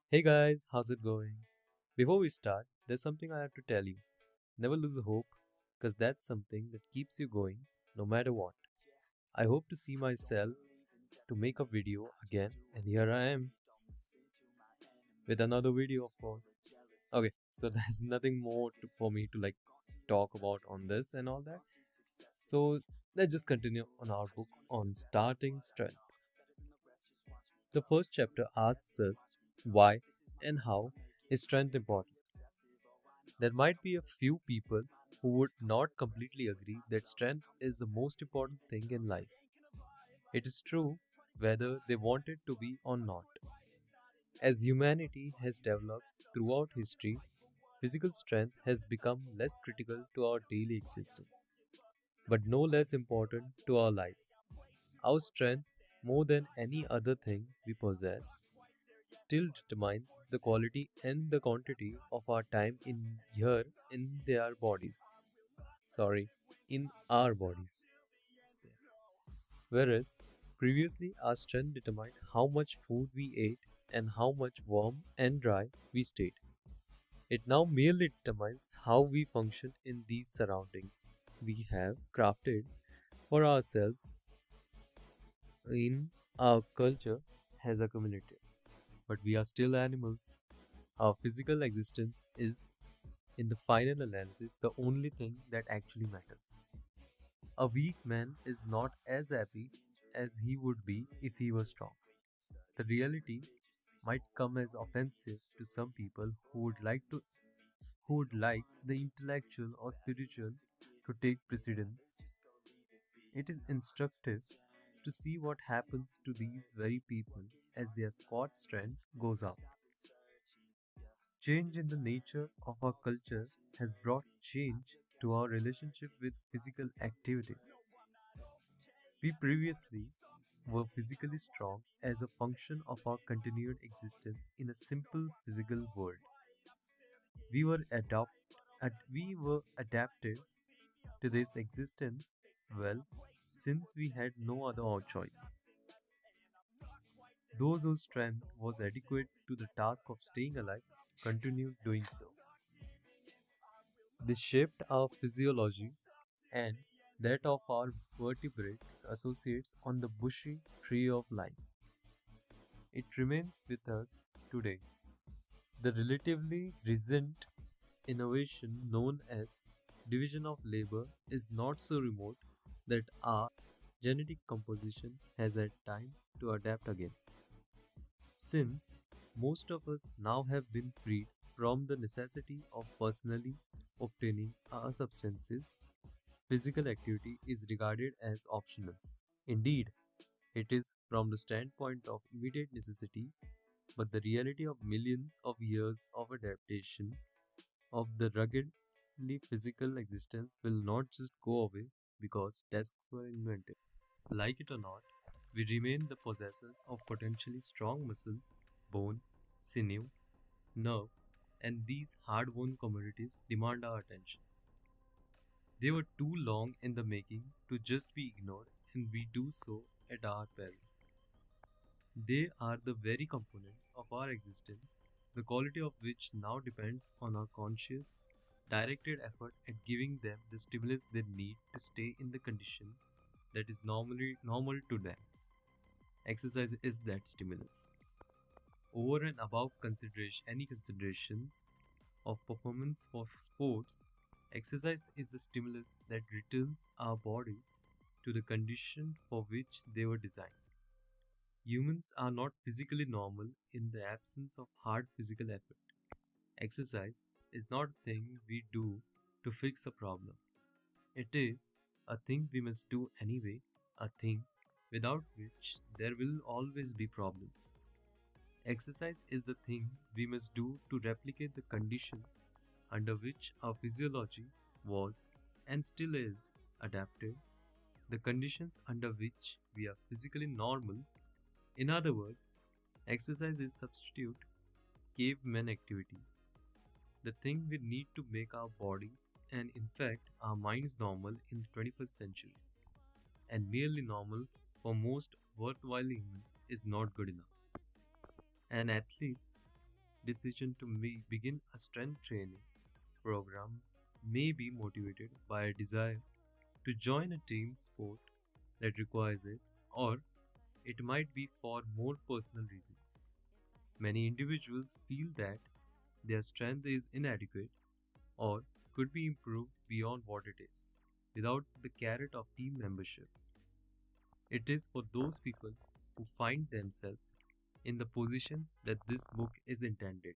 Hey guys, how's it going? Before we start, there's something I have to tell you. Never lose hope, because that's something that keeps you going no matter what. I hope to see myself to make a video again, and here I am with another video, of course. Okay, so there's nothing more for me to talk about on this and all that. So let's just continue on our book on starting strength. The first chapter asks us why and how is strength important. There might be a few people who would not completely agree that strength is the most important thing in life. It is true whether they want it to be or not. As humanity has developed throughout history, physical strength has become less critical to our daily existence, but no less important to our lives. Our strength, more than any other thing we possess, still determines the quality and the quantity of our time in their bodies. Sorry, in our bodies. Whereas previously our strength determined how much food we ate and how much warm and dry we stayed. It now merely determines how we function in these surroundings we have crafted for ourselves in our culture has accumulated. But we are still animals. Our physical existence is, in the final analysis, the only thing that actually matters. A weak man is not as happy as he would be if he was strong. The reality might come as offensive to some people who would like the intellectual or spiritual to take precedence. It is instructive to see what happens to these very people as their squat strength goes up. Change in the nature of our culture has brought change to our relationship with physical activities. We previously were physically strong as a function of our continued existence in a simple physical world. We were adapted to this existence well since we had no other choice. Those whose strength was adequate to the task of staying alive continued doing so. This shaped our physiology and that of our vertebrates associates on the bushy tree of life. It remains with us today. The relatively recent innovation known as division of labor is not so remote that our genetic composition has had time to adapt again. Since most of us now have been freed from the necessity of personally obtaining our substances, physical activity is regarded as optional. Indeed, it is from the standpoint of immediate necessity, but the reality of millions of years of adaptation of the ruggedly physical existence will not just go away because desks were invented. Like it or not, we remain the possessors of potentially strong muscle, bone, sinew, nerve, and these hard won commodities demand our attention. They were too long in the making to just be ignored, and we do so at our peril. They are the very components of our existence, the quality of which now depends on our conscious, directed effort at giving them the stimulus they need to stay in the condition that is normally normal to them. Exercise is that stimulus. Over and above any considerations of performance for sports, exercise is the stimulus that returns our bodies to the condition for which they were designed. Humans are not physically normal in the absence of hard physical effort. Exercise is not a thing we do to fix a problem. It is a thing we must do anyway, a thing without which there will always be problems. Exercise is the thing we must do to replicate the conditions under which our physiology was and still is adapted, the conditions under which we are physically normal. In other words, exercise is substitute caveman activity, the thing we need to make our bodies and in fact our minds normal in the 21st century. And merely normal for most worthwhile humans is not good enough. And athletes decision to begin a strength training program may be motivated by a desire to join a team sport that requires it, or it might be for more personal reasons. Many individuals feel that their strength is inadequate or could be improved beyond what it is without the carrot of team membership. It is for those people who find themselves in the position that this book is intended.